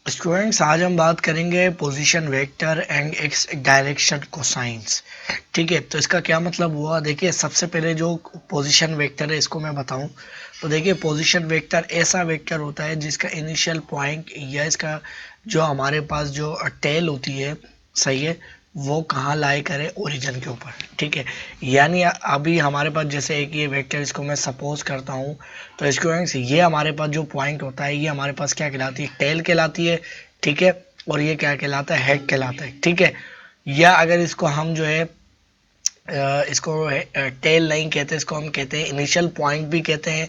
Students, आज हम बात करेंगे position vector and x direction cosines. ठीक है, तो इसका क्या मतलब हुआ। देखिए, सबसे पहले जो पोजीशन वेक्टर है इसको मैं बताऊं तो देखिए, पोजीशन वेक्टर ऐसा वेक्टर होता है जिसका इनिशियल पॉइंट या इसका जो हमारे पास जो टेल होती है, सही है, वो कहाँ लाई करे, ओरिजिन के ऊपर। ठीक है, यानी अभी हमारे पास जैसे एक ये वेक्टर, इसको मैं सपोज करता हूँ, तो स्टूडेंट्स ये हमारे पास जो पॉइंट होता है ये हमारे पास क्या कहलाती है, टेल कहलाती है। ठीक है, और ये क्या कहलाता है, हेड कहलाता है। ठीक है, या अगर इसको हम जो है इसको टेल नहीं कहते, इसको हम कहते हैं इनिशियल पॉइंट भी कहते हैं।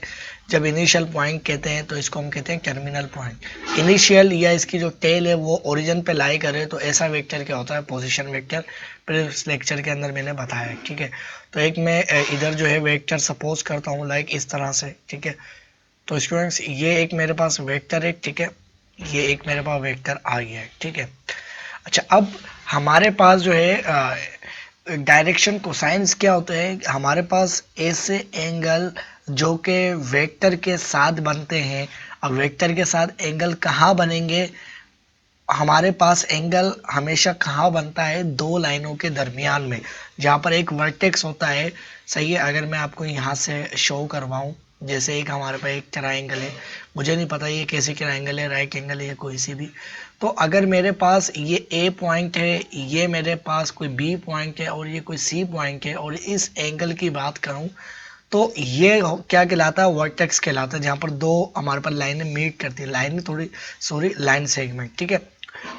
जब इनिशियल पॉइंट कहते हैं तो इसको हम कहते हैं टर्मिनल पॉइंट। इनिशियल या इसकी जो टेल है वो ओरिजिन पे लाई करे तो ऐसा वेक्टर क्या होता है, पोजीशन वेक्टर। प्रीवियस लेक्चर के अंदर मैंने बताया है। ठीक है, तो एक मैं इधर जो है वेक्टर सपोज करता हूँ लाइक इस तरह से। ठीक है, तो स्टूडेंट्स ये एक मेरे पास वेक्टर है। ठीक है, ये एक मेरे पास वेक्टर आ गया है। ठीक है, अच्छा, अब हमारे पास जो है डायरेक्शन कोसाइंस क्या होते हैं, हमारे पास ऐसे एंगल जो कि वेक्टर के साथ बनते हैं। अब वेक्टर के साथ एंगल कहाँ बनेंगे, हमारे पास एंगल हमेशा कहाँ बनता है, दो लाइनों के दरमियान में, जहाँ पर एक वर्टेक्स होता है। सही है, अगर मैं आपको यहाँ से शो करवाऊँ, जैसे एक हमारे पास एक ट्रायंगल है, मुझे नहीं पता ये कैसी ट्रायंगल है, राइट एंगल है या कोई सी भी। तो अगर मेरे पास ये ए पॉइंट है, ये मेरे पास कोई बी पॉइंट है और ये कोई सी पॉइंट है, और इस एंगल की बात करूँ तो ये क्या कहलाता है, वर्टेक्स कहलाता है, जहाँ पर दो हमारे पास लाइनें मीट करती है, लाइन थोड़ी सॉरी लाइन सेगमेंट। ठीक है,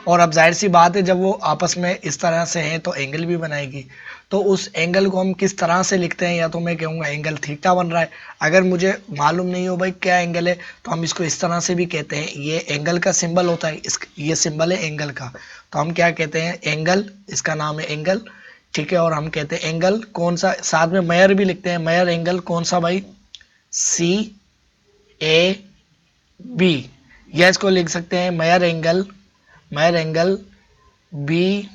और अब जाहिर सी बात है, जब वो आपस में इस तरह से हैं तो एंगल भी बनाएगी। तो उस एंगल को हम किस तरह से लिखते हैं, या तो मैं कहूँगा एंगल थीटा बन रहा है। अगर मुझे मालूम नहीं हो भाई क्या एंगल है, तो हम इसको इस तरह से भी कहते हैं, ये एंगल का सिंबल होता है, ये सिंबल है एंगल का, तो हम क्या कहते हैं, एंगल, इसका नाम है एंगल। ठीक है, और हम कहते हैं एंगल कौन सा, साथ में मेयर भी लिखते हैं, मेयर एंगल कौन सा भाई, सी ए बी, या इसको लिख सकते हैं मेयर एंगल बी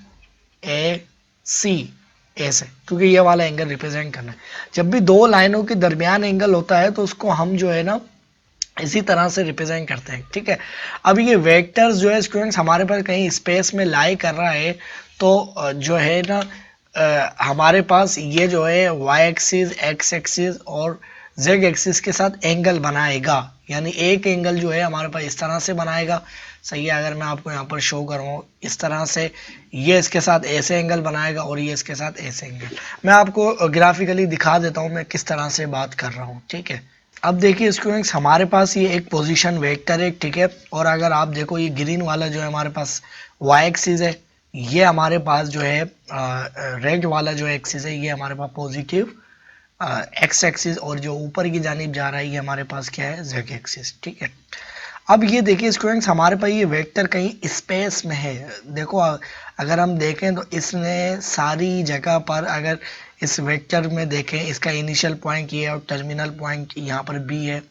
ए सी, ऐसे, क्योंकि ये वाला एंगल रिप्रेजेंट करना है। जब भी दो लाइनों के दरमियान एंगल होता है तो उसको हम जो है ना इसी तरह से रिप्रेजेंट करते हैं। ठीक है, अब ये वेक्टर्स जो है स्टूडेंट्स हमारे पास कहीं स्पेस में लाई कर रहा है, तो जो है ना हमारे पास ये जो है वाई एक्सिस, एक्स एक्सिस और जेड एक्सिस के साथ एंगल बनाएगा। यानी एक एंगल जो है हमारे पास इस तरह से बनाएगा। सही है, अगर मैं आपको यहाँ पर शो करूँ इस तरह से, ये इसके साथ ऐसे एंगल बनाएगा और ये इसके साथ ऐसे एंगल। मैं आपको ग्राफिकली दिखा देता हूँ मैं किस तरह से बात कर रहा हूँ। ठीक है, अब देखिए स्टूडेंट्स, हमारे पास ये एक पोजीशन वेक्टर है। ठीक है, और अगर आप देखो ये ग्रीन वाला जो है हमारे पास वाई एक्सिस है, ये हमारे पास जो है रेड वाला जो एक्सिस है ये हमारे पास पॉजिटिव एक्स एक्सिस, और जो ऊपर की जानिब जा रहा है ये हमारे पास क्या है, जेड एक्सिस। ठीक है, अब ये देखिए स्टूडेंट्स, हमारे पास ये वेक्टर कहीं स्पेस में है। देखो अगर हम देखें तो इसने सारी जगह पर, अगर इस वेक्टर में देखें, इसका इनिशियल पॉइंट ये है और टर्मिनल पॉइंट यहाँ पर बी है।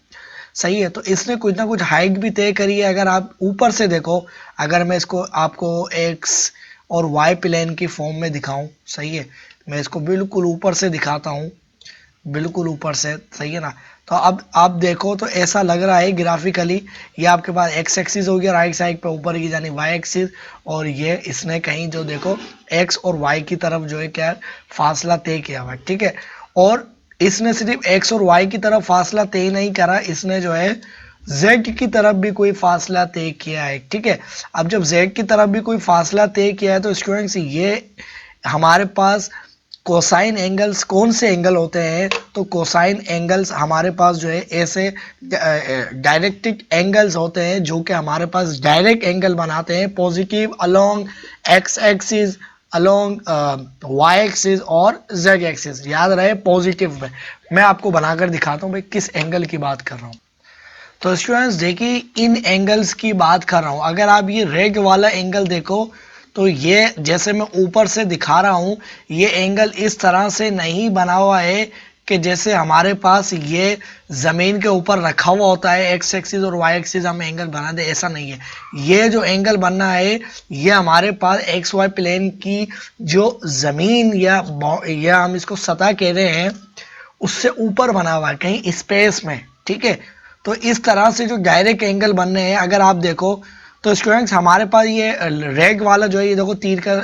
सही है, तो इसने कुछ ना कुछ हाइट भी तय करी है। अगर आप ऊपर से देखो, अगर मैं इसको आपको एक्स और वाई प्लेन की फॉर्म में दिखाऊं, सही है, मैं इसको बिल्कुल ऊपर से दिखाता हूँ, बिल्कुल ऊपर से, सही है ना। तो अब आप देखो तो ऐसा लग रहा है ग्राफिकली, ये आपके पास एक्स एक्सिस हो गया राइट साइड पे ऊपर की, यानी वाई एक्सिस, और ये इसने कहीं जो देखो एक्स और वाई की तरफ जो है क्या फासला तय किया हुआ है। ठीक है, और इसने सिर्फ एक्स और वाई की तरफ फासला तय नहीं करा, इसने जो है z की तरफ भी कोई फासला तय किया है। ठीक है, अब जब z की तरफ भी कोई फासला तय किया है तो स्टूडेंट्स ये हमारे पास कोसाइन एंगल्स कौन से एंगल होते हैं, तो कोसाइन एंगल्स हमारे पास जो है ऐसे डायरेक्टेड एंगल्स होते हैं जो कि हमारे पास डायरेक्ट एंगल बनाते हैं, positive along x axis, along y axis और जेड एक्सिस। याद रहे पॉजिटिव में। मैं आपको बनाकर दिखाता हूँ भाई किस एंगल की बात कर रहा हूँ। तो स्टूडेंट्स देखिए, इन एंगल्स की बात कर रहा हूँ। अगर आप ये रेड वाला एंगल देखो तो ये जैसे मैं ऊपर से दिखा रहा हूँ, ये एंगल इस तरह से नहीं बना हुआ है कि जैसे हमारे पास ये ज़मीन के ऊपर रखा हुआ होता है एक्स एक्सिस और वाई एक्सिस हम एंगल बना दे, ऐसा नहीं है। ये जो एंगल बनना है ये हमारे पास एक्स वाई प्लेन की जो ज़मीन या हम इसको सतह कह रहे हैं उससे ऊपर बना हुआ है, कहीं स्पेस में। ठीक है, तो इस तरह से जो डायरेक्ट एंगल बनने हैं, अगर आप देखो तो स्टूडेंट्स हमारे पास ये रेड वाला जो है, ये देखो तीर का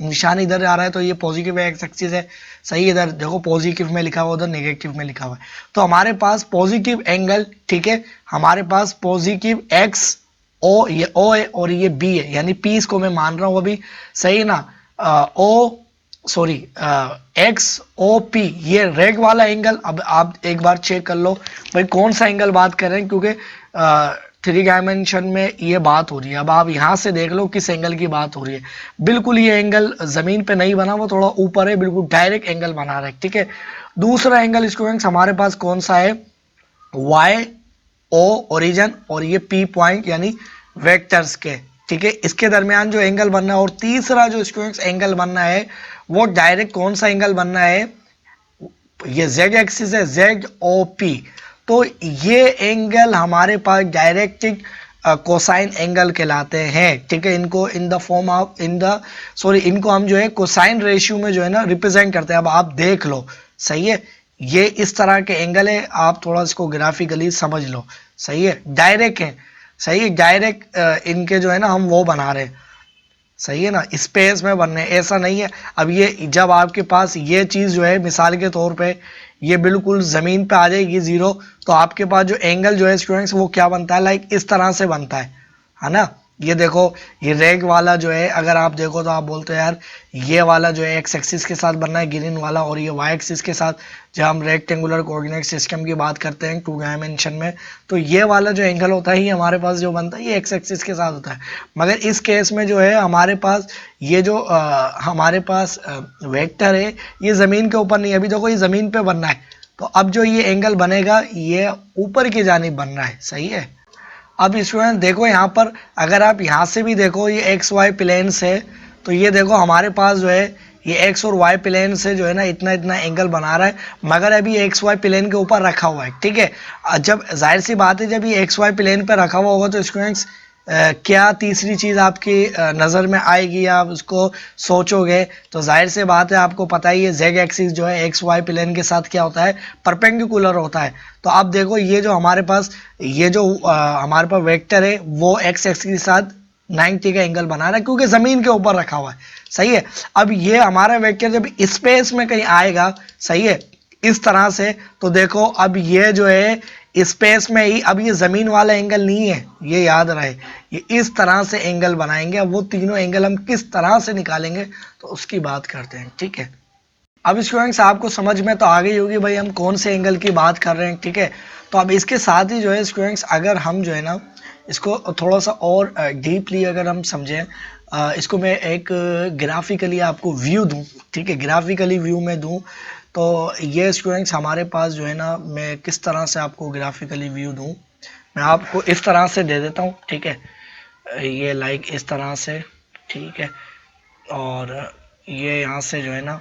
निशान इधर आ रहा है, तो ये पॉजिटिव एक्स एक्सिस है, सही। इधर देखो पॉजिटिव में लिखा हुआ, उधर नेगेटिव में लिखा हुआ है। तो हमारे पास पॉजिटिव एंगल, ठीक है, हमारे पास पॉजिटिव एक्स ओ, ये ओ है और ये बी है, यानी पी इसको मैं मान रहा हूँ अभी, सही ना। ओ सॉरी एक्स ओ पी, ये रेड वाला एंगल। अब आप एक बार चेक कर लो भाई कौन सा एंगल बात कर रहे हैं, क्योंकि थ्री डायमेंशन में ये बात हो रही है। अब आप यहाँ से देख लो किस एंगल की बात हो रही है। बिल्कुल ये एंगल जमीन पे नहीं बना, वो थोड़ा ऊपर है, बिल्कुल डायरेक्ट एंगल बना रहा है, ठीक है। दूसरा एंगल स्टूडेंट्स हमारे पास कौन सा है, वाई ओ ओरिजिन और ये पी पॉइंट यानी वेक्टर्स के, ठीक है, इसके दरमियान जो एंगल बनना है। और तीसरा जो स्टूडेंट्स एंगल बनना है वो डायरेक्ट कौन सा एंगल बनना है, ये जेड एक्सिस है, जेड ओ पी। तो ये एंगल हमारे पास डायरेक्ट कोसाइन एंगल कहलाते हैं, ठीक है। इनको इन द फॉर्म ऑफ इनको हम जो है कोसाइन रेशियो में जो है ना रिप्रेजेंट करते हैं। अब आप देख लो, सही है, ये इस तरह के एंगल है, आप थोड़ा इसको ग्राफिकली समझ लो, सही है, डायरेक्ट है, सही है, डायरेक्ट इनके जो है ना हम वो बना रहे हैं, सही है ना, स्पेस में बनने, ऐसा नहीं है। अब ये जब आपके पास ये चीज़ जो है मिसाल के तौर पे ये बिल्कुल ज़मीन पे आ जाएगी जीरो, तो आपके पास जो एंगल जो है स्टूडेंट्स वो क्या बनता है, लाइक इस तरह से बनता है ना। ये देखो, ये रेड वाला जो है अगर आप देखो तो आप बोलते हो यार ये वाला जो है एक्स एक्सिस के साथ बनना है ग्रीन वाला, और ये वाई एक्सिस के साथ। जब हम रेक्टेंगुलर कोऑर्डिनेट सिस्टम की बात करते हैं टू डायमेंशन में, तो ये वाला जो एंगल होता है ये हमारे पास जो बनता है ये एक्स एक्सिस के साथ होता है। मगर इस केस में जो है हमारे पास ये जो हमारे पास वेक्टर है ये ज़मीन के ऊपर नहीं है। अभी देखो ये ज़मीन पे बनना है, तो अब जो ये एंगल बनेगा ये ऊपर की जानिब बन रहा है, सही है। अब स्टूडेंट देखो यहाँ पर अगर आप यहाँ से भी देखो ये एक्स वाई प्लेन से, तो ये देखो हमारे पास जो है ये एक्स और वाई प्लेन से जो है ना इतना इतना एंगल बना रहा है, मगर अभी एक्स वाई प्लेन के ऊपर रखा हुआ है, ठीक है। जब जाहिर सी बात है जब ये एक्स वाई प्लेन पर रखा हुआ होगा तो स्टूडेंट्स क्या तीसरी चीज़ आपकी नज़र में आएगी, आप उसको सोचोगे, तो जाहिर से बात है आपको पता ही है जेड एक्सिस जो है एक्स वाई प्लेन के साथ क्या होता है, परपेंडिकुलर होता है। तो अब देखो ये जो हमारे पास हमारे पास वेक्टर है वो एक्स एक्सिस के साथ 90 का एंगल बना रहा है, क्योंकि ज़मीन के ऊपर रखा हुआ है, सही है। अब ये हमारा वेक्टर जब स्पेस में कहीं आएगा, सही है, इस तरह से, तो देखो अब ये जो है स्पेस में ही, अब ये ज़मीन वाला एंगल नहीं है, ये याद रहे, ये इस तरह से एंगल बनाएंगे। अब वो तीनों एंगल हम किस तरह से निकालेंगे तो उसकी बात करते हैं, ठीक है। अब स्टूडेंट्स आपको समझ में तो आ गई होगी भाई हम कौन से एंगल की बात कर रहे हैं, ठीक है। तो अब इसके साथ ही जो है स्टूडेंट्स अगर हम जो है ना इसको थोड़ा सा और डीपली अगर हम समझें, इसको मैं एक ग्राफिकली आपको व्यू दूं, ठीक है, ग्राफिकली व्यू में दूं, तो ये स्टूडेंट्स हमारे पास जो है ना मैं किस तरह से आपको ग्राफिकली व्यू दूं, मैं आपको इस तरह से दे देता हूं, ठीक है, ये लाइक इस तरह से, ठीक है। और ये यहाँ से जो है ना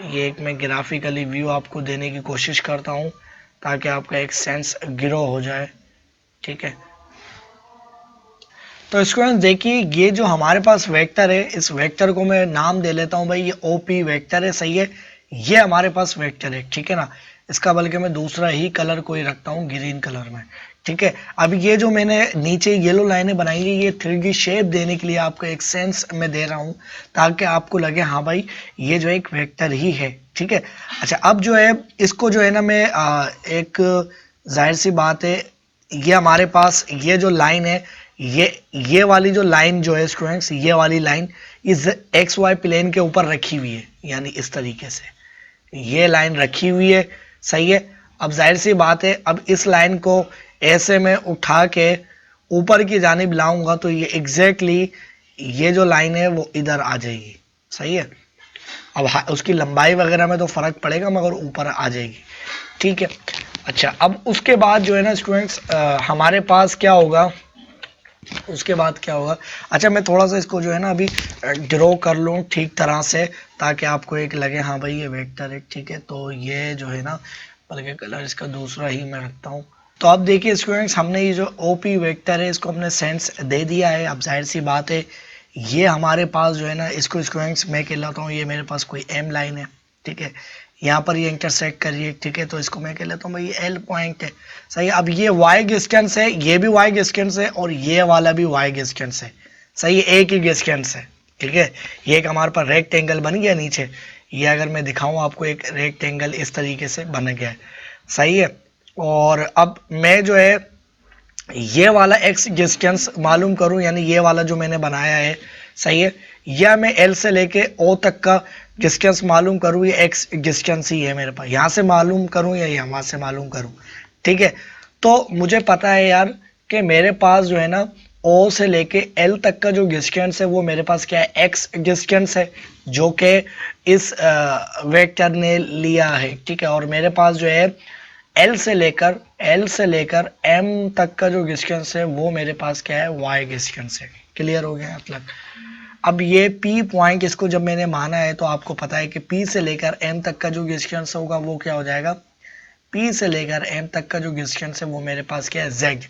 ये एक मैं ग्राफिकली व्यू आपको देने की कोशिश करता हूँ ताकि आपका एक सेंस ग्रो हो जाए, ठीक है। तो स्टूडेंट देखिए ये जो हमारे पास वेक्टर है इस वेक्टर को मैं नाम दे लेता हूँ भाई, ये ओपी वेक्टर है, सही है। ये हमारे पास वेक्टर है, ठीक है ना। इसका बल्कि मैं दूसरा ही कलर कोई रखता हूँ ग्रीन कलर में, ठीक है। अब ये जो मैंने नीचे येलो लाइनें बनाई है ये 3D शेप देने के लिए आपको एक सेंस में दे रहा हूँ ताकि आपको लगे हाँ भाई ये जो एक वेक्टर ही है, ठीक है। अच्छा अब जो है इसको जो है ना मैं एक जाहिर सी बात है ये हमारे पास ये जो लाइन है ये वाली जो लाइन जो है स्टूडेंट्स ये वाली लाइन इस एक्स वाई प्लेन के ऊपर रखी हुई है, यानी इस तरीके से ये लाइन रखी हुई है, सही है। अब जाहिर सी बात है अब इस लाइन को ऐसे में उठा के ऊपर की जानिब लाऊंगा तो ये एग्जैक्टली ये जो लाइन है वो इधर आ जाएगी, सही है। अब उसकी लंबाई वगैरह में तो फर्क पड़ेगा मगर ऊपर आ जाएगी, ठीक है। अच्छा अब उसके बाद जो है ना स्टूडेंट्स हमारे पास क्या होगा, उसके बाद क्या होगा, अच्छा मैं थोड़ा सा इसको जो है ना अभी ड्रॉ कर लूँ ठीक तरह से ताकि आपको एक लगे हाँ भाई ये वेक्टर है, ठीक है। तो ये जो है ना बल्कि कलर इसका दूसरा ही मैं रखता हूँ। तो अब देखिए स्टूडेंट्स हमने ये जो ओपी वेक्टर है इसको हमने सेंस दे दिया है। अब जाहिर सी बात है ये हमारे पास जो है ना इसको स्टूडेंट्स मैं कहलाता हूँ ये मेरे पास कोई एम लाइन है, ठीक है। यहाँ पर ये इंटरसेक्ट कर रही है, ठीक है। तो इसको मैं कह लेता हूँ भाई एल पॉइंट है, सही है। अब ये वाई डिस्टेंस है, ये भी वाई डिस्टेंस है और ये वाला भी वाई डिस्टेंस है, सही है, एक ही डिस्टेंस है, ठीक है। ये एक हमारे पास रेक्टेंगल बन गया नीचे, ये अगर मैं दिखाऊं आपको एक रेक्टेंगल इस तरीके से बन गया है, सही है। और अब मैं जो है ये वाला एक्स डिस्टेंस मालूम करूं, यानी ये वाला जो मैंने बनाया है, सही है, या मैं एल से लेके ओ तक का डिस्टेंस मालूम करूं, ये एक्स डिस्टेंस ही है मेरे पास, यहां से मालूम करूं या यहाँ से मालूम करूं, ठीक है। तो मुझे पता है यार कि मेरे पास जो है ना ओ से लेके एल तक का जो डिस्टेंस है वो मेरे पास क्या है, एक्स डिस्टेंस है, जो कि इस वेक्टर ने लिया है, ठीक है। और मेरे पास जो है एल से लेकर एम तक का जो डिस्टेंस है वो मेरे पास क्या है, वाई डिस्टेंस है। क्लियर हो गया मतलब। अब ये पी पॉइंट, इसको जब मैंने माना है तो आपको पता है कि पी से लेकर एम तक का जो डिस्टेंस होगा वो क्या हो जाएगा, पी से लेकर एम तक का जो डिस्टेंस है वो मेरे पास क्या है, जेड,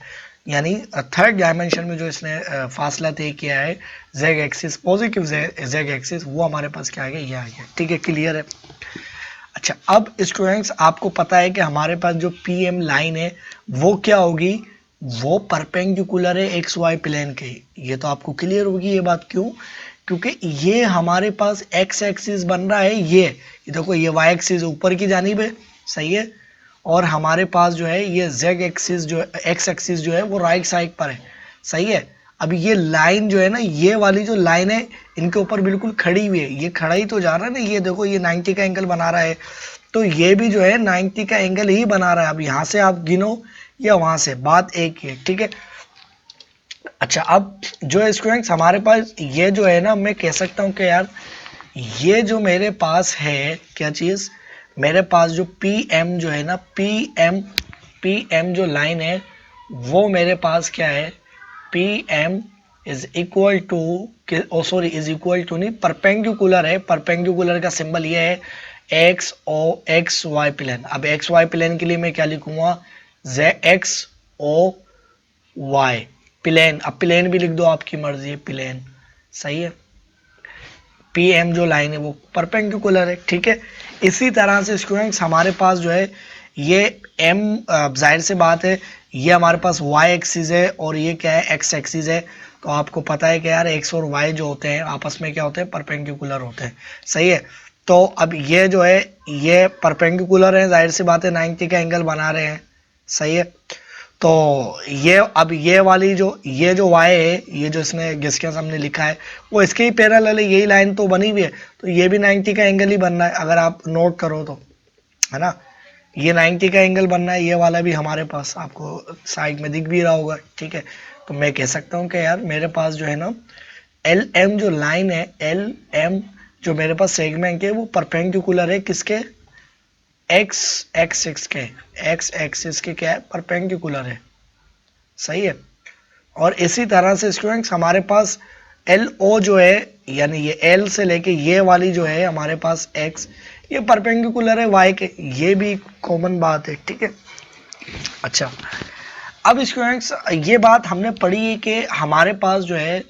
यानी थर्ड डायमेंशन में जो इसने फासला तय किया है, Z axis, positive Z axis, वो हमारे पास क्या आ गया, ये आ गया, ठीक है। क्लियर है। अच्छा, अब स्टूडेंट्स आपको पता है कि हमारे पास जो पी एम लाइन है वो क्या होगी, वो परपेंडिकुलर है एक्स वाई प्लेन के, ये तो आपको क्लियर होगी ये बात। क्यों? क्योंकि ये हमारे पास एक्स एक्सिस बन रहा है, ये देखो ये वाई एक्सिस ऊपर की जानिब है, सही है, और हमारे पास जो है ये जेड एक्सिस जो एक्स एक्सिस जो है वो राइट साइड पर है, सही है। अभी ये लाइन जो है ना, ये वाली जो लाइन है इनके ऊपर बिल्कुल खड़ी हुई है, ये खड़ा ही तो जा रहा है ना, ये देखो ये 90 का एंगल बना रहा है, तो ये भी जो है 90 का एंगल ही बना रहा है। अब यहाँ से आप गिनो या वहां से, बात एक ही है, ठीक है। अच्छा, अब जो स्टूडेंट्स हमारे पास ये जो है ना, मैं कह सकता हूँ कि यार ये जो मेरे पास है क्या चीज, मेरे पास जो पी एम जो है ना, पी एम जो लाइन है वो मेरे पास क्या है, P M is equal to, sorry is equal to नहीं, परपेंडिकुलर है, परपेंडिकुलर का सिंबल ये है एक्स वाई प्लेन। अब एक्स वाई प्लेन के लिए मैं क्या लिखूंगा, J x O y plane. अब प्लेन भी लिख दो, आपकी मर्जी है, प्लेन, सही है। पी एम जो लाइन है वो परपेंडिकुलर है, ठीक है। इसी तरह से स्टूडेंट्स हमारे पास जो है ये एम, जाहिर से बात है ये हमारे पास वाई एक्सिस है और ये क्या है, एक्स एक्सिस है। तो आपको पता है कि यार एक्स और वाई जो होते हैं आपस में क्या होते हैं, परपेंडिकुलर होते हैं, सही है। तो अब ये जो है ये परपेंडिकुलर है, जाहिर सी बात है 90 का एंगल बना रहे हैं, सही है। तो ये अब ये वाली जो ये जो y है, ये जो इसने डिस्टेंस हमने लिखा है वो इसके ही पैरेलल है, यही लाइन तो बनी हुई है, तो ये भी 90 का एंगल ही बनना है, अगर आप नोट करो तो, है ना। ये 90 का एंगल बनना है, ये वाला भी हमारे पास आपको साइड में दिख भी रहा होगा, ठीक है। तो मैं कह सकता हूँ कि यार मेरे पास जो है ना एल एम जो लाइन है, एल एम जो मेरे पास सेगमेंट है वो परपेंडिकुलर है किसके, एक्स एक्सिस के, एक्स एक्सिस के क्या है, परपेंडिकुलर है, सही है। और इसी तरह से स्टूडेंट्स हमारे पास एल ओ जो है, यानी ये एल से लेके ये वाली जो है हमारे पास एक्स, ये परपेंडिकुलर है वाई के, ये भी कॉमन बात है, ठीक है। अच्छा, अब स्टूडेंट्स ये बात हमने पढ़ी है कि हमारे पास जो है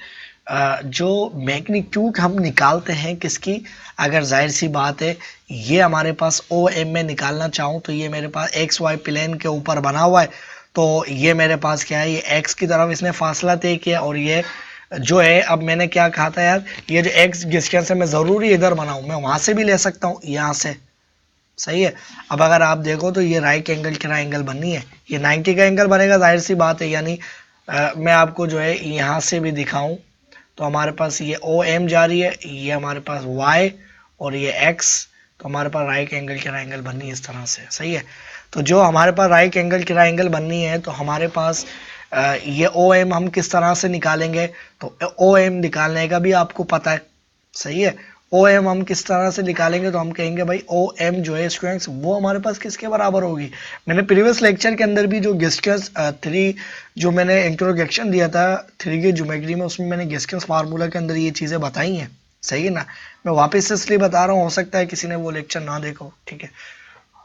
जो मैग्नीट्यूड हम निकालते हैं किसकी, अगर जाहिर सी बात है ये हमारे पास ओ एम में निकालना चाहूँ तो ये मेरे पास एक्स वाई प्लेन के ऊपर बना हुआ है, तो ये मेरे पास क्या है, ये एक्स की तरफ इसने फासला तय किया, और ये जो है, अब मैंने क्या कहा था यार, ये जो एक्स डिस्टेंस है मैं ज़रूरी इधर बनाऊँ, मैं वहाँ से भी ले सकता हूँ यहाँ से, सही है। अब अगर आप देखो तो ये राइट एंगल ट्रायंगल बननी है, ये 90 का एंगल बनेगा, जाहिर सी बात है, यानी मैं आपको जो है यहाँ से भी दिखाऊं तो हमारे पास ये ओ एम जा रही है, ये हमारे पास वाई और ये एक्स, तो हमारे पास राइट एंगल ट्रायंगल बननी है इस तरह से, सही है। तो जो हमारे पास राइट एंगल ट्रायंगल बननी है तो हमारे पास ये ओ एम हम किस तरह से निकालेंगे, तो ओ एम निकालने का भी आपको पता है, सही है। ओ एम हम किस तरह से निकालेंगे, तो हम कहेंगे भाई ओ एम जो है स्टूडेंट्स वो हमारे पास किसके बराबर होगी, मैंने प्रीवियस लेक्चर के अंदर भी जो डिस्टेंस 3 जो मैंने इंट्रोडक्शन दिया था 3 की ज्योमेट्री में, उसमें मैंने डिस्टेंस फार्मूला के अंदर ये चीज़ें बताई हैं, सही है ना। मैं वापस से इसलिए बता रहा हूँ, हो सकता है किसी ने वो लेक्चर ना देखा हो, ठीक है।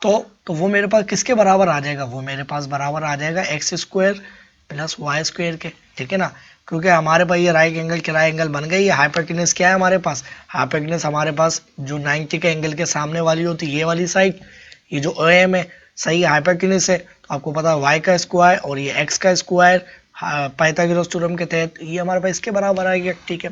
तो वो मेरे पास किसके बराबर आ जाएगा, वो मेरे पास बराबर आ जाएगा x square plus y square के, ठीक है ना। क्योंकि हमारे पास ये राइट एंगल ट्रायंगल बन गई। ये हाइपोटेन्यूज क्या है हमारे पास, हाइपोटेन्यूज हमारे पास जो 90 के एंगल के सामने वाली होती है ये वाली साइड, ये जो OM है, सही है, हाइपोटेन्यूज है। तो आपको पता है y का स्क्वायर और ये x का स्क्वायर पाइथागोरस थ्योरम के तहत ये हमारे पास इसके बराबर आएगा, ठीक है।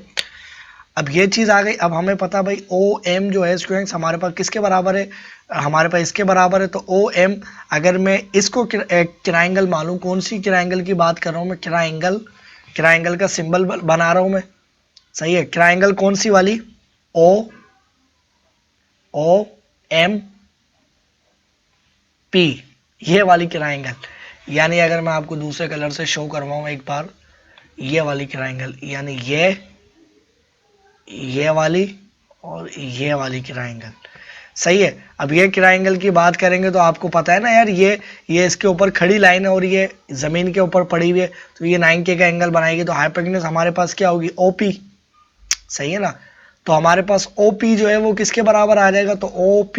अब ये चीज़ आ गई। अब हमें पता भाई OM जो है स्टूडेंट्स हमारे पास किसके बराबर है, हमारे पास इसके बराबर है। तो OM अगर मैं इसको ट्रायंगल मालूम, कौन सी ट्रायंगल की बात कर रहा हूँ मैं, ट्रायंगल का सिंबल बना रहा हूँ मैं, सही है। ट्रायंगल कौन सी वाली, OM P, ये वाली ट्रायंगल। यानी अगर मैं आपको दूसरे कलर से शो करवाऊँ एक बार, ये वाली ट्रायंगल, यानी ये वाली और ये वाली ट्रायंगल, सही है। अब ये ट्रायंगल की बात करेंगे तो आपको पता है ना यार, ये इसके ऊपर खड़ी लाइन है और ये जमीन के ऊपर पड़ी हुई है, तो ये 90 का एंगल बनाएगी। तो हाइपोटेन्यूज हमारे पास क्या होगी, OP, सही है ना। तो हमारे पास OP जो है वो किसके बराबर आ जाएगा, तो OP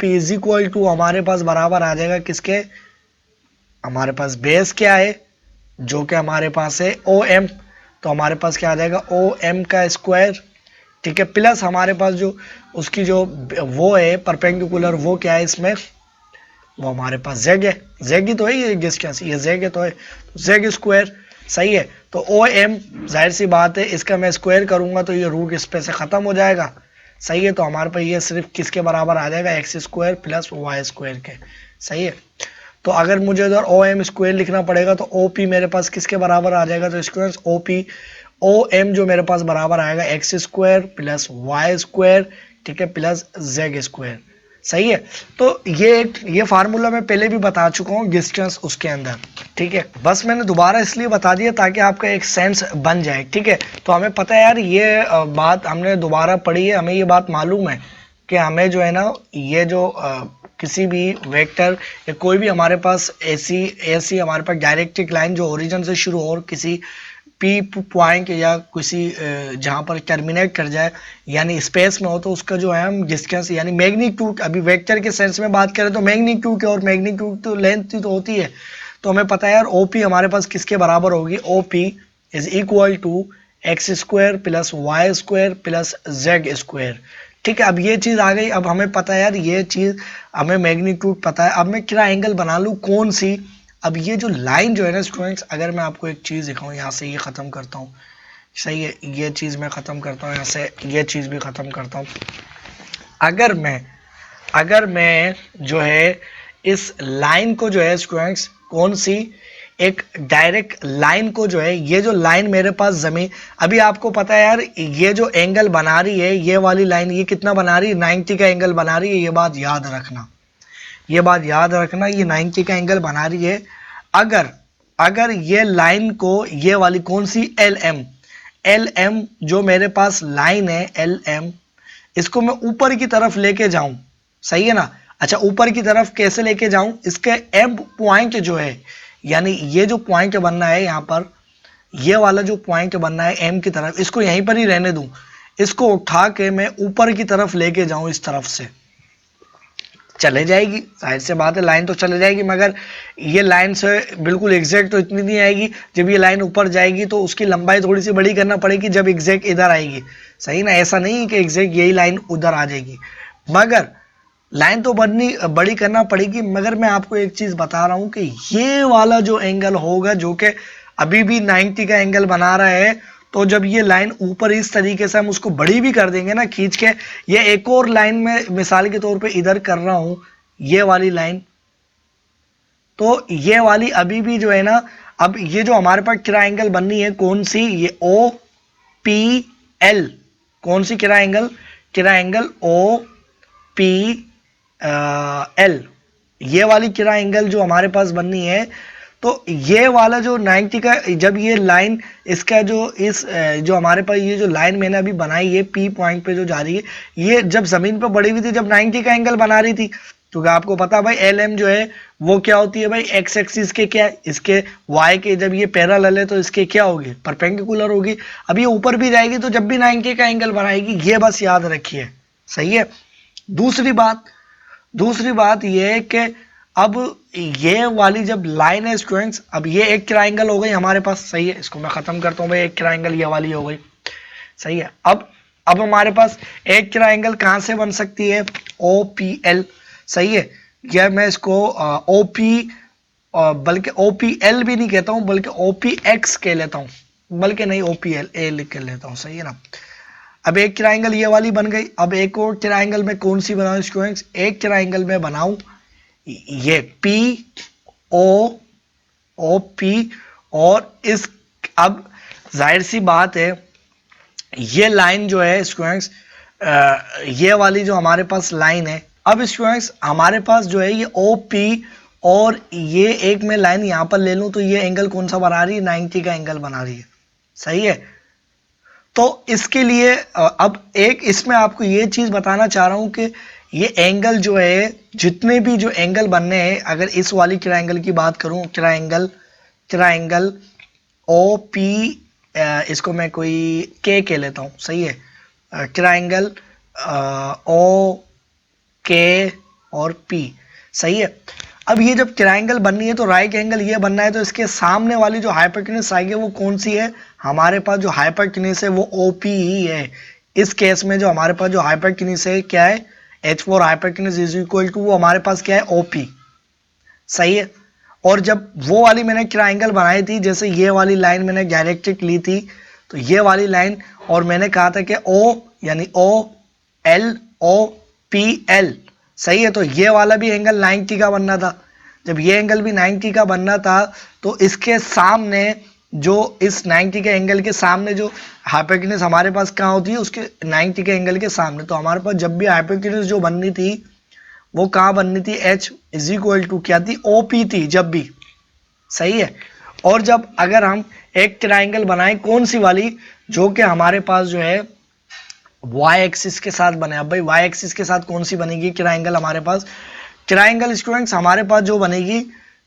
इज इक्वल टू हमारे पास बराबर आ जाएगा किसके, हमारे पास बेस क्या है, जो कि हमारे पास है OM, तो हमारे पास क्या आ जाएगा, OM का स्क्वायर, ठीक है, प्लस हमारे पास जो उसकी जो वो है परपेंडिकुलर, वो क्या है इसमें, वो हमारे पास जेग है, जेग ही तो है, ये डिस्टेंस ये जेग है तो है, तो जेग स्क्वायर, सही है। तो OM जाहिर सी बात है इसका मैं स्क्वायर करूंगा तो ये रूट इस पे से खत्म हो जाएगा, सही है। तो हमारे पास ये सिर्फ किसके बराबर आ जाएगा, x square plus y square के, सही है। तो अगर मुझे इधर OM स्क्वायर लिखना पड़ेगा तो OP मेरे पास किसके बराबर आ जाएगा, तो स्क्वायर OM जो मेरे पास बराबर आएगा x square plus y square, ठीक है, प्लस जेग स्क्वायर, सही है। तो ये फार्मूला मैं पहले भी बता चुका हूँ डिस्टेंस उसके अंदर, ठीक है, बस मैंने दोबारा इसलिए बता दिया ताकि आपका एक सेंस बन जाए, ठीक है। तो हमें पता है यार, ये बात हमने दोबारा पढ़ी है, हमें ये बात मालूम है कि हमें जो है ना, ये जो किसी भी वेक्टर या कोई भी हमारे पास ऐसी हमारे पास डायरेक्ट्रिक लाइन जो ओरिजिन से शुरू हो और किसी P पॉइंट या किसी जहाँ पर टर्मिनेट कर जाए यानी स्पेस में हो, तो उसका जो है हम डिस्टेंस यानी मैग्नीट्यूड, अभी वेक्टर के सेंस में बात करें तो मैग्नीट्यूड, और मैग्नीट्यूड तो लेंथ तो होती है। तो हमें पता है यार OP हमारे पास किसके बराबर होगी, OP is equal to x square plus y square plus z square, ठीक है। अब ये चीज़ आ गई। अब हमें पता है यार, ये चीज़ हमें मैग्नीट्यूड पता है। अब मैं ट्रायंगल बना लूँ कौन सी, अब ये जो लाइन जो है ना स्टूडेंट्स, अगर मैं आपको एक चीज़ दिखाऊं, यहाँ से ये ख़त्म करता हूँ, सही है, ये चीज़ मैं ख़त्म करता हूँ, यहाँ से ये चीज़ भी ख़त्म करता हूँ। अगर मैं जो है इस लाइन को जो है स्टूडेंट्स, कौन सी, एक डायरेक्ट लाइन को जो है, ये जो लाइन मेरे पास जमीन, अभी आपको पता है यार, ये जो एंगल बना रही है ये वाली लाइन, ये कितना बना रही है, 90 का एंगल बना रही है, ये बात याद रखना, ये बात याद रखना, ये 90 का एंगल बना रही है। अगर ये लाइन को, ये वाली कौन सी, LM जो मेरे पास लाइन है LM, इसको मैं ऊपर की तरफ लेके जाऊं, सही है ना। अच्छा, ऊपर की तरफ कैसे लेके जाऊं, इसके M पॉइंट जो है, यानी ये जो पॉइंट बनना है यहाँ पर, ये वाला जो पॉइंट बनना है M की तरफ, इसको यहीं पर ही रहने दूं, इसको उठा के मैं ऊपर की तरफ लेके जाऊं, इस तरफ से चले जाएगी, जाहिर से बात है लाइन तो चले जाएगी, मगर ये लाइन से बिल्कुल एग्जैक्ट तो इतनी नहीं आएगी। जब ये लाइन ऊपर जाएगी तो उसकी लंबाई थोड़ी सी बड़ी करना पड़ेगी जब एग्जैक्ट इधर आएगी, सही ना। ऐसा नहीं है कि एग्जैक्ट यही लाइन उधर आ जाएगी, मगर लाइन तो बड़ी करना पड़ेगी। मगर मैं आपको एक चीज बता रहा हूं कि ये वाला जो एंगल होगा, जो कि अभी भी 90 का एंगल बना रहा है, तो जब ये लाइन ऊपर इस तरीके से हम उसको बड़ी भी कर देंगे ना खींच के, ये एक और लाइन में मिसाल के तौर पे इधर कर रहा हूं, ये वाली लाइन, तो ये वाली अभी भी जो है ना, अब ये जो हमारे पास ट्रायंगल बननी है कौन सी, ये OPL, कौन सी ट्रायंगल OPL, ये वाली ट्रायंगल जो हमारे पास बननी है। तो ये वाला जो 90 का, जब ये लाइन इसका जो हमारे पास ये जो लाइन मैंने अभी बनाई है P पॉइंट पे जो जा रही है, ये जब जमीन पे बड़ी हुई थी, जब 90 का एंगल बना रही थी, क्योंकि आपको पता भाई LM जो है वो क्या होती है भाई, x एक्सिस के क्या है, इसके y के, जब ये पैरेलल है तो इसके क्या होगी, परपेंडिकुलर होगी। अब ये ऊपर भी जाएगी तो जब भी 90 का एंगल बनाएगी, ये बस याद रखिए, सही है। दूसरी बात ये है कि अब ये वाली जब लाइन है स्टूडेंट्स, अब ये एक ट्राइंगल हो गई हमारे पास, सही है, इसको मैं खत्म करता हूँ भाई, एक ट्राइंगल ये वाली हो गई, सही है। अब हमारे पास एक ट्राइंगल कहाँ से बन सकती है, OPL, सही है, या मैं इसको OP, बल्कि OPL भी नहीं कहता हूँ, बल्कि OPX कह लेता हूँ, बल्कि नहीं OPL ए लिख कर लेता हूँ, सही है ना। अब एक ट्राइंगल ये वाली बन गई। अब एक और ट्राइंगल में कौन सी बनाऊं स्टूडेंट्स, एक ट्राइंगल में बनाऊं ये POP, और इस, अब जाहिर सी बात है ये लाइन जो है स्टूडेंट्स, ये वाली जो हमारे पास लाइन है, अब स्टूडेंट्स हमारे पास जो है ये OP, और ये एक मैं लाइन यहां पर ले लूं तो ये एंगल कौन सा बना रही है, 90 का एंगल बना रही है, सही है। तो इसके लिए अब एक इसमें आपको ये चीज बताना चाह रहा हूं कि ये एंगल जो है, जितने भी जो एंगल बनने हैं, अगर इस वाली ट्रायंगल की बात करूं, ट्रायंगल OP, इसको मैं कोई के कह लेता हूं, सही है, ट्रायंगल OK और P, सही है। अब ये जब ट्रायंगल बननी है तो राइट एंगल ये बनना है, तो इसके सामने वाली जो हाइपोटेन्यूज आएगी वो कौन सी है, हमारे पास जो हाइपोटेन्यूज है वो OP ही है। इस केस में जो हमारे पास जो हाइपोटेन्यूज है क्या है, H4 hypotenuse is equal to, वो हमारे पास क्या है, OP, सही है। और जब वो वाली मैंने ट्रायंगल बनाई थी, जैसे ये वाली लाइन मैंने डायरेक्ट्रिक ली थी, तो ये वाली लाइन, और मैंने कहा था कि O यानी OPL, सही है, तो ये वाला भी एंगल 90 का बनना था। जब ये एंगल भी 90 का बनना था, तो इसके सामने जो इस 90 के एंगल के सामने जो हाइपोटेन्यूज हमारे पास कहाँ होती है, उसके 90 के एंगल के सामने, तो हमारे पास जब भी हाइपोटेन्यूज जो बननी थी वो कहाँ बननी थी, H इज इक्वल टू क्या थी, OP थी जब भी, सही है। और जब अगर हम एक ट्राइंगल बनाएं, कौन सी वाली, जो कि हमारे पास जो है y एक्सिस के साथ बने। अब भाई y एक्सिस के साथ कौन सी बनेगी ट्राइंगल हमारे पास, ट्राइंगल स्टूडेंट्स हमारे पास जो बनेगी,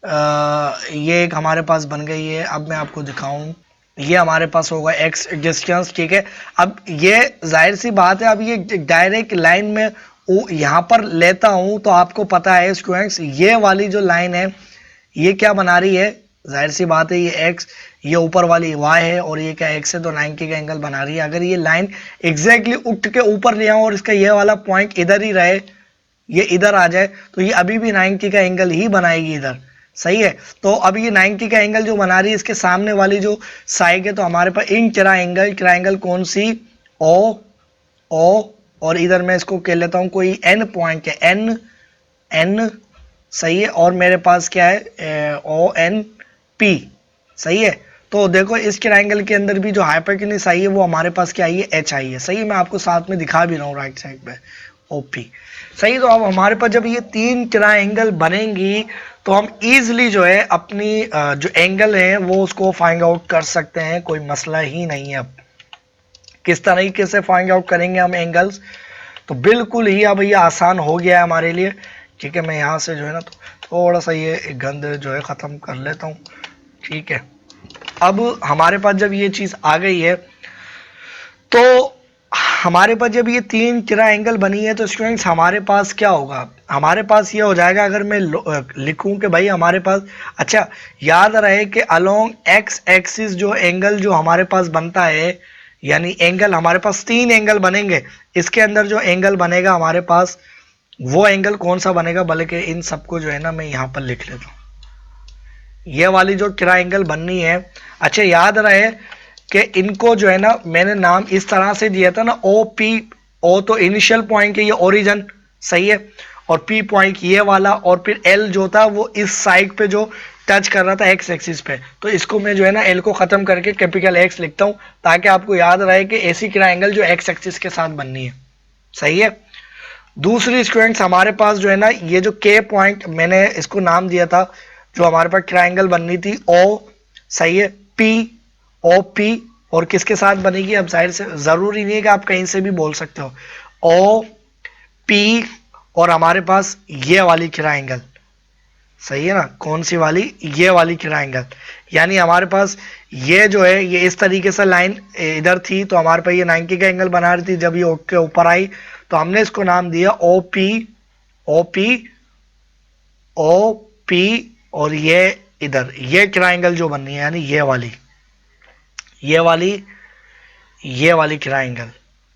ये एक हमारे पास बन गई है। अब मैं आपको दिखाऊं, ये हमारे पास होगा x डिस्टेंस, ठीक है। अब ये जाहिर सी बात है, अब ये डायरेक्ट लाइन में यहाँ पर लेता हूं तो आपको पता है स्टूडेंट्स, ये वाली जो लाइन है ये क्या बना रही है, जाहिर सी बात है ये x, ये ऊपर वाली y है, और ये क्या x है, तो 90 का एंगल बना रही है। अगर ये लाइन एग्जैक्टली उठ के ऊपर ले आऊं और इसका ये वाला पॉइंट इधर ही रहे, ये इधर आ जाए, तो ये अभी भी 90 का एंगल ही बनाएगी इधर, सही है। तो अब ये 90 का एंगल जो बना रही है, इसके सामने वाली जो साइड है, तो हमारे पास इन ट्राइंगल कौन सी, O, और इधर मैं इसको कह लेता हूं कोई N पॉइंट है, N, सही है, और मेरे पास क्या है, ONP, सही है। तो देखो इस ट्राइंगल के अंदर भी जो हाइपोटेन्यूज आई है वो हमारे पास क्या आई है, H आई है, सही है। मैं आपको साथ में दिखा भी रहा हूँ राइट साइड पे, OP, सही। तो अब हमारे पास जब ये तीन ट्राइंगल बनेंगी, तो हम इजीली जो है अपनी जो एंगल है वो उसको फाइंड आउट कर सकते हैं, कोई मसला ही नहीं है। अब किस तरीके से फाइंड आउट करेंगे हम एंगल्स, तो बिल्कुल ही अब ये आसान हो गया है हमारे लिए, ठीक है। मैं यहाँ से जो है ना थोड़ा सा ये गंद जो है ख़त्म कर लेता हूँ, ठीक है। अब हमारे पास जब ये चीज़ आ गई है, तो हमारे पास जब ये तीन ट्रायंगल बनी है, तो स्टूडेंट्स हमारे पास क्या होगा, हमारे पास ये हो जाएगा, अगर मैं लिखूं कि भाई हमारे पास, अच्छा याद रहे कि अलोंग एक्स एक्सिस जो एंगल जो हमारे पास बनता है, यानी एंगल हमारे पास तीन एंगल बनेंगे, इसके अंदर जो एंगल बनेगा हमारे पास वो एंगल कौन सा बनेगा, बल्कि इन सबको जो है ना मैं यहाँ पर लिख लेता हूँ, ये वाली जो ट्रायंगल बननी है। अच्छा याद रहे कि इनको जो है ना मैंने नाम इस तरह से दिया था ना, O तो इनिशियल पॉइंट है, ये ओरिजिन, सही है, और P पॉइंट ये वाला, और फिर L जो था वो इस साइड पे जो टच कर रहा था एक्स एक्सिस पे, तो इसको मैं जो है ना L को खत्म करके कैपिटल X लिखता हूं, ताकि आपको याद रहे कि ऐसी ट्रायंगल जो एक्स एक्सिस के साथ बननी है, सही है। दूसरी स्टूडेंट्स हमारे पास जो है ना ये जो K पॉइंट मैंने इसको नाम दिया था, जो हमारे पास ट्रायंगल बननी थी O, सही है, POP, और किसके साथ बनेगी, अब जाहिर से जरूरी नहीं है कि आप कहीं से भी बोल सकते हो, OP, और हमारे पास ये वाली ट्रायंगल, सही है ना, कौन सी वाली, ये वाली ट्रायंगल, यानी हमारे पास ये जो है ये इस तरीके से लाइन इधर थी, तो हमारे पास ये 90 का एंगल बना रही थी। जब ये के ऊपर आई तो हमने इसको नाम दिया OP, ओ पी और ये इधर ये ट्राइंगल जो बननी है, यानी ये वाली ट्राइंगल,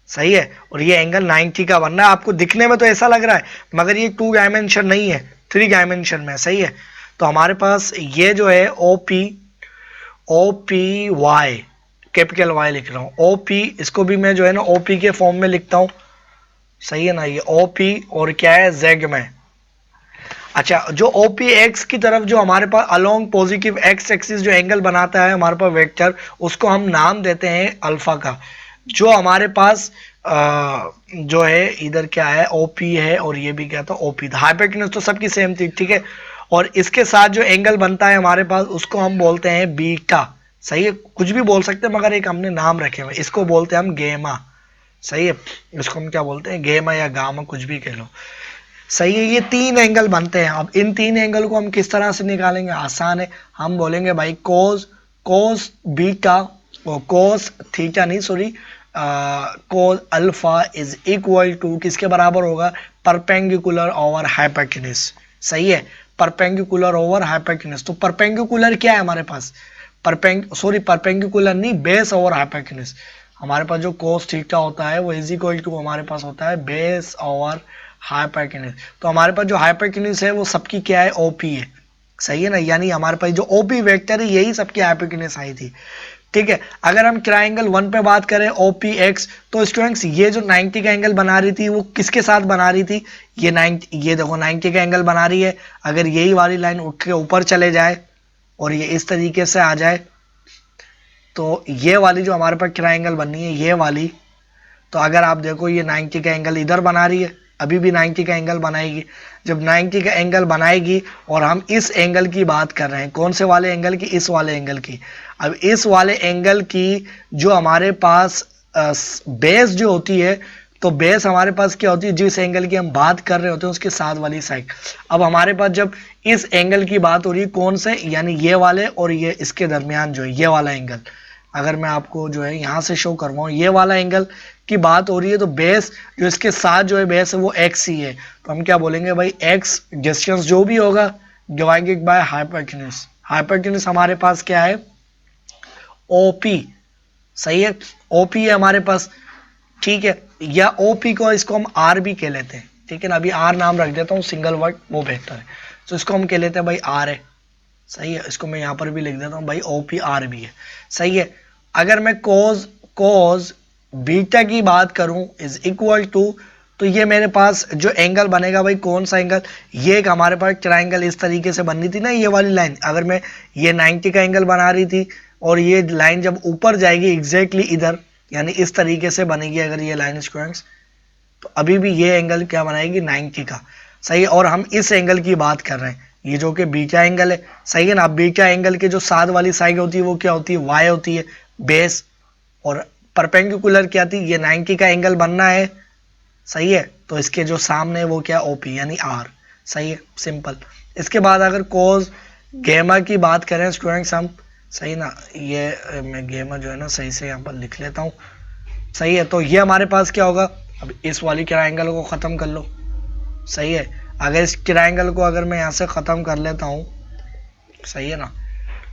सही है। और ये एंगल 90 का बनना है। आपको दिखने में तो ऐसा लग रहा है, मगर ये 2 डायमेंशन नहीं है, 3 डायमेंशन में, सही है। तो हमारे पास ये जो है O P Y, capital Y लिख रहा हूँ, ओ पी, इसको भी मैं जो है ना ओ पी के फॉर्म में लिखता हूँ, सही है ना। ये ओ पी और क्या है, जेग में। अच्छा, जो OPX की तरफ जो हमारे पास अलोंग पॉजिटिव एक्स एक्सिस जो एंगल बनाता है हमारे पास वेक्टर, उसको हम नाम देते हैं अल्फा का। जो हमारे पास जो है इधर क्या है, OP है, और ये भी क्या था, OP था। हाइपोटेन्यूज तो सबकी सेम थी, ठीक है। और इसके साथ जो एंगल बनता है हमारे पास, उसको हम बोलते हैं बीटा, सही है। कुछ भी बोल सकते हैं, मगर एक हमने नाम रखे हुए, इसको बोलते हैं हम गेमा, सही है। इसको हम क्या बोलते हैं, गेमा या गामा, कुछ भी कह लो, सही है। ये 3 एंगल बनते हैं। अब इन 3 एंगल को हम किस तरह से निकालेंगे, आसान है। हम बोलेंगे भाई कोस बीटा, कोस थीटा नहीं, sorry, cos alpha is equal to किसके बराबर होगा, परपेंडिकुलर ओवर हाइपोटेन्यूज, सही है। Perpendicular over hypotenuse. तो परपेंडिकुलर क्या है हमारे पास, परपेंडिकुलर नहीं, बेस ओवर हाइपोटेन्यूज। हमारे पास जो कोस थीटा होता है वो इज इक्वल टू हमारे पास होता है बेस ओवर हाइपोटेन्यूज। तो हमारे पास जो हाइपोटेन्यूज है वो सबकी क्या है, ओपी है, सही है ना। यानी हमारे पास जो ओपी वेक्टर है यही सबकी हाइपोटेन्यूज आई थी, ठीक है। अगर हम ट्राइंगल 1 पे बात करें OPX, तो स्टूडेंट्स ये जो 90 का एंगल बना रही थी वो किसके साथ बना रही थी, ये 90, ये देखो 90 का एंगल बना रही है। अगर यही वाली लाइन उठ के ऊपर चले जाए और ये इस तरीके से आ जाए, तो ये वाली जो हमारे पास ट्राइंगल बननी है, ये वाली, तो अगर आप देखो ये 90 का एंगल इधर बना रही है, अभी भी 90 का एंगल बनाएगी। जब 90 का एंगल बनाएगी, और हम इस एंगल की बात कर रहे हैं, कौन से वाले एंगल की, इस वाले एंगल की। अब इस वाले एंगल की जो हमारे पास बेस जो होती है, तो बेस हमारे पास क्या होती है, जिस एंगल की हम बात कर रहे होते हैं उसके साथ वाली साइड। अब हमारे पास जब इस एंगल की बात हो रही है, कौन से, यानी ये वाले और ये इसके दरमियान जो है ये वाला एंगल, अगर मैं आपको जो है यहाँ से शो करवाऊँ, ये वाला एंगल की बात हो रही है, तो बेस जो इसके साथ जो है बेस है वो x ही है। तो हम क्या बोलेंगे भाई, x डिस्टेंस जो भी होगा डिवाइडेड बाय हाइपोटेन्यूज। हाइपोटेन्यूज हमारे पास क्या है, OP, सही है, OP है हमारे पास, ठीक है। या OP को इसको हम R भी कह लेते हैं, ठीक है ना। अभी R नाम रख देता हूँ, सिंगल वर्ड वो बेहतर है। तो इसको हम कह लेते हैं भाई R है, सही है। इसको मैं यहाँ पर भी लिख देता हूँ भाई, OPR भी है, सही है। अगर मैं कोज बीटा की बात करूं इज इक्वल टू, तो ये मेरे पास जो एंगल बनेगा भाई, कौन सा एंगल, ये एक हमारे पास ट्राइंगल इस तरीके से बननी थी ना, ये वाली लाइन। अगर मैं ये 90 का एंगल बना रही थी, और ये लाइन जब ऊपर जाएगी एग्जैक्टली इधर, यानी इस तरीके से बनेगी अगर ये लाइन स्टूडेंट्स, तो अभी भी ये एंगल क्या बनाएगी, 90 का, सही है। और हम इस एंगल की बात कर रहे हैं, ये जो कि बीटा एंगल है, सही है ना। बीटा एंगल के जो साथ वाली साइड होती है वो क्या होती है, वाई होती है, बेस। और परपेंडिकुलर क्या थी, ये 90 का एंगल बनना है, सही है। तो इसके जो सामने वो क्या, ओपी यानी आर, सही है, सिंपल। इसके बाद अगर कोस गेमा की बात करें स्टूडेंट्स हम, सही ना, ये मैं गेमा जो है ना सही से यहाँ पर लिख लेता हूँ, सही है। तो ये हमारे पास क्या होगा, अब इस वाली ट्रायंगल को ख़त्म कर लो, सही है। अगर इस ट्रायंगल को अगर मैं यहाँ से ख़त्म कर लेता हूँ, सही है ना,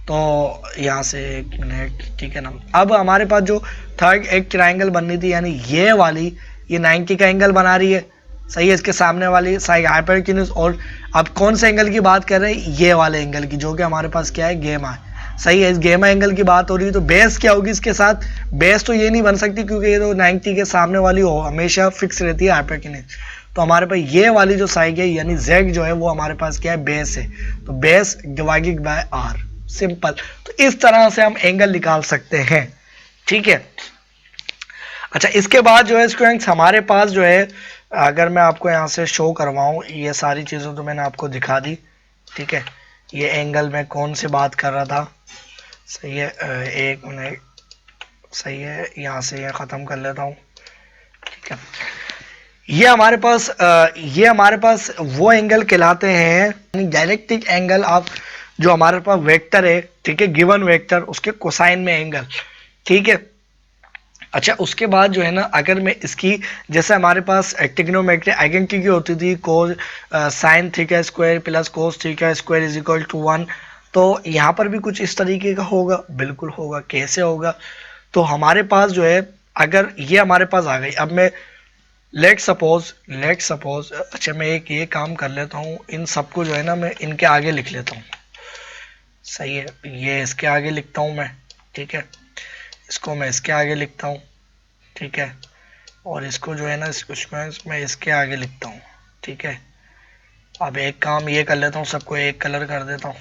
तो यहाँ से एक मिनट, ठीक है ना। अब हमारे पास जो थर्ड एक ट्रायंगल बननी थी, यानी ये वाली, ये 90 का एंगल बना रही है, सही है। इसके सामने वाली साइड हाइपोटेन्यूज। और अब कौन से एंगल की बात कर रहे हैं, ये वाले एंगल की, जो कि हमारे पास क्या है, गेमा है, सही है। इस गेमा एंगल की बात हो रही है, तो बेस क्या होगी इसके साथ, बेस तो ये नहीं बन सकती क्योंकि ये तो 90 के सामने वाली हो हमेशा फिक्स रहती है हाइपोटेन्यूज। तो हमारे पास ये वाली जो साइड है, यानी जेड जो है वो हमारे पास क्या है, बेस है। तो base divided by r, simple. तो इस तरह से हम एंगल निकाल सकते हैं, ठीक है। अच्छा, इसके बाद जो है स्टूडेंट्स हमारे पास जो है, अगर मैं आपको यहाँ से शो करवाऊँ, ये सारी चीज़ें तो मैंने आपको दिखा दी, ठीक है। ये एंगल में कौन सी बात कर रहा था, सही है, एक मिनट, सही है, यहाँ से ये ख़त्म कर लेता हूँ, ठीक है। ये हमारे पास वो एंगल कहलाते हैं डायरेक्ट्रिक एंगल ऑफ, जो हमारे पास वेक्टर है, ठीक है, गिवन वेक्टर, उसके कोसाइन में एंगल, ठीक है। अच्छा, उसके बाद जो है ना, अगर मैं इसकी, जैसे हमारे पास ट्रिग्नोमेट्री आइडेंटिटी होती थी cos sine theta square plus cos theta square is equal to 1, तो यहाँ पर भी कुछ इस तरीके का होगा, बिल्कुल होगा। कैसे होगा? तो हमारे पास जो है, अगर ये हमारे पास आ गई, अब मैं लेट सपोज अच्छा, मैं एक ये काम कर लेता हूँ, इन सबको जो है ना मैं इनके आगे लिख लेता हूँ। सही है, ये इसके आगे लिखता हूँ मैं, ठीक है, इसको मैं इसके आगे लिखता हूँ, ठीक है, और इसको जो है ना इसको मैं इसके आगे लिखता हूँ, ठीक है। अब एक काम ये कर लेता हूँ, सबको एक कलर कर देता हूँ।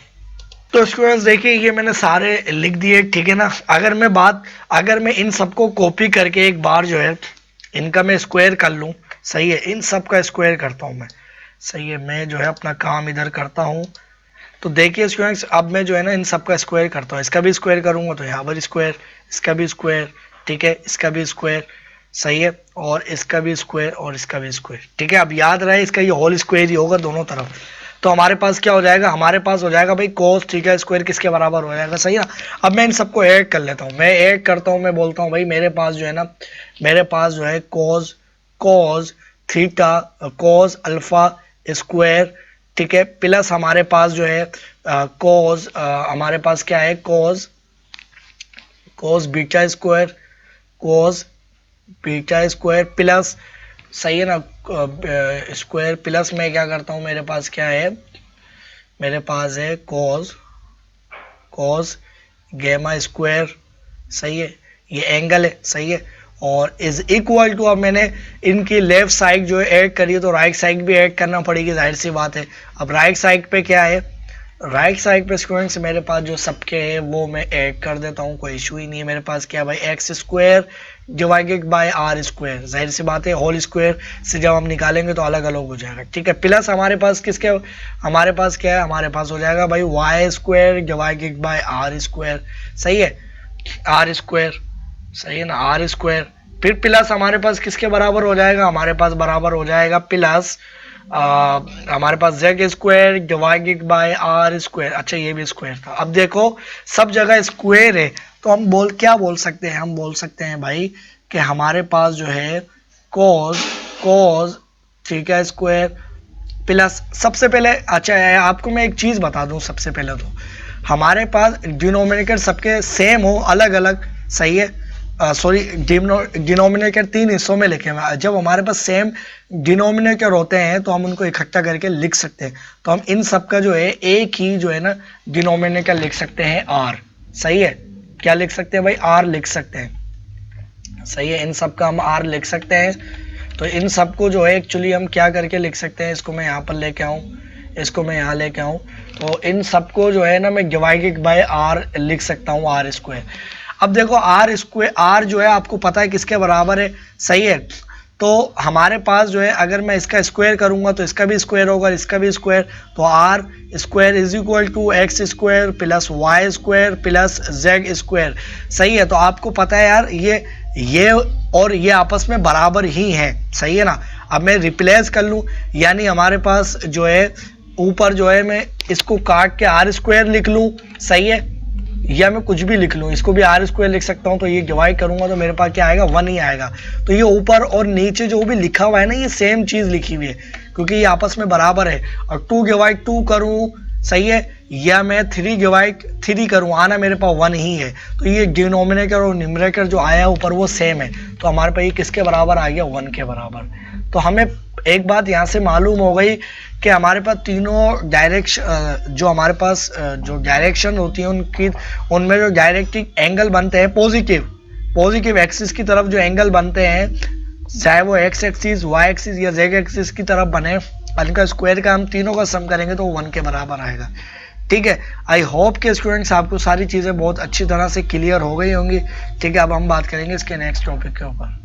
तो स्टूडेंट्स देखिए, ये मैंने सारे लिख दिए, ठीक है ना। अगर मैं इन सबको कॉपी करके एक बार जो है इनका मैं स्क्वायर कर लूँ, सही है, इन सब का स्क्वायर करता हूँ मैं, सही है, मैं जो है अपना काम इधर करता हूँ। तो देखिए स्टूडेंट्स, अब मैं जो है ना इन सब का स्क्वायर करता हूँ, इसका भी स्क्वायर करूंगा तो यहाँ पर स्क्वायर, इसका भी स्क्वायर, ठीक है, इसका भी स्क्वायर, सही है, और इसका भी स्क्वायर और इसका भी स्क्वायर, ठीक है। अब याद रहे इसका ये होल स्क्वायर ही होगा दोनों तरफ। तो हमारे पास क्या हो जाएगा, हमारे पास हो जाएगा भाई cos थीटा स्क्वायर किसके बराबर हो जाएगा, सही है। अब मैं इन सबको ऐड कर लेता हूँ, मैं ऐड करता हूँ, मैं बोलता हूँ भाई मेरे पास जो है ना, मेरे पास जो है cos theta cos alpha square, ठीक है, प्लस हमारे पास जो है cos हमारे पास क्या है, cos बीटा स्क्वायर प्लस, सही है ना, स्क्वायर प्लस में क्या करता हूँ, मेरे पास क्या है, मेरे पास है cos गेमा स्क्वायर, सही है, ये एंगल है, सही है, और इज इक्वल टू, अब मैंने इनकी लेफ्ट साइड जो है ऐड करी है, तो राइट साइड भी ऐड करना पड़ेगी, जाहिर सी बात है। अब राइट साइड पे क्या है, राइट साइड पे स्टूडेंट्स मेरे पास जो सबके है वो मैं ऐड कर देता हूँ, कोई इशू ही नहीं है। मेरे पास क्या है भाई, x square divided by are square, जाहिर सी बात है होल स्क्वायर से जब हम निकालेंगे तो अलग अलग हो जाएगा, ठीक है, प्लस हमारे पास किसके, हमारे पास क्या है, हमारे पास हो जाएगा भाई y square divided by are square, सही है, आर स्क्वायर, सही है ना, आर स्क्वायर, फिर प्लस हमारे पास किसके बराबर हो जाएगा, हमारे पास बराबर हो जाएगा प्लस हमारे पास Z square divided by are square. अच्छा, ये भी स्क्वायर था। अब देखो सब जगह स्क्वायर है, तो हम क्या बोल सकते हैं, हम बोल सकते हैं भाई कि हमारे पास जो है cos थीटा स्क्वायर प्लस, सबसे पहले अच्छा आपको मैं एक चीज बता दूं, सबसे पहले तो हमारे पास डिनोमिनेटर सबके सेम हो, अलग अलग, सही है, सॉरी, डिनोमिनेटर 3 हिस्सों में लिखे हुए, जब हमारे पास सेम डिनोमिनेटर होते हैं तो हम उनको इकट्ठा करके लिख सकते हैं। तो हम इन सब का जो है एक ही जो है ना डिनोमिनेटर लिख सकते हैं आर, सही है, क्या लिख सकते हैं भाई, आर लिख सकते हैं, सही है, इन सब का हम आर लिख सकते हैं। तो इन सबको जो है एक्चुअली हम क्या करके लिख सकते हैं, इसको मैं यहाँ पर लेके आऊँ, इसको मैं यहाँ लेके आऊँ, तो इन सबको जो है ना मैं डिवाइडेड बाय आर लिख सकता हूँ, आर स्क्वायर। अब देखो आर स्क्वायर, आर जो है आपको पता है किसके बराबर है, सही है, तो हमारे पास जो है अगर मैं इसका स्क्वायर करूंगा तो इसका भी स्क्वायर होगा, इसका भी स्क्वायर, तो r square is equal to x square plus y square plus z square, सही है। तो आपको पता है यार ये और ये आपस में बराबर ही है, सही है ना। अब मैं रिप्लेस कर लूं, यानी हमारे पास जो है ऊपर जो है मैं इसको काट के आर स्क्वायर लिख लूं, सही है, या मैं कुछ भी लिख लूँ, इसको भी आर स्क्वायर लिख सकता हूँ, तो ये डिवाइड करूंगा तो मेरे पास क्या आएगा, 1 ही आएगा। तो ये ऊपर और नीचे जो भी लिखा हुआ है ना, ये सेम चीज लिखी हुई है, क्योंकि ये आपस में बराबर है। और 2 डिवाइड 2 करूँ, सही है, या मैं 3 डिवाइड 3 करूँ, आना मेरे पास 1 ही है, तो ये डिनोमिनेटर और न्यूमरेटर जो आया ऊपर वो सेम है, तो हमारे पास ये किसके बराबर आ गया, 1 के बराबर। तो हमें एक बात यहाँ से मालूम हो गई कि हमारे पास तीनों डायरेक्शन, जो हमारे पास जो डायरेक्शन होती है उनमें जो डायरेक्टिव एंगल बनते हैं पॉजिटिव एक्सिस की तरफ जो एंगल बनते हैं, चाहे वो एक्स एक्सिस, वाई एक्सिस या जेड एक्सिस की तरफ बने, उनका स्क्वायर का हम तीनों का सम करेंगे तो 1 के बराबर आएगा, ठीक है। आई होप के स्टूडेंट्स आपको सारी चीज़ें बहुत अच्छी तरह से क्लियर हो गई होंगी, ठीक है। अब हम बात करेंगे इसके नेक्स्ट टॉपिक के ऊपर।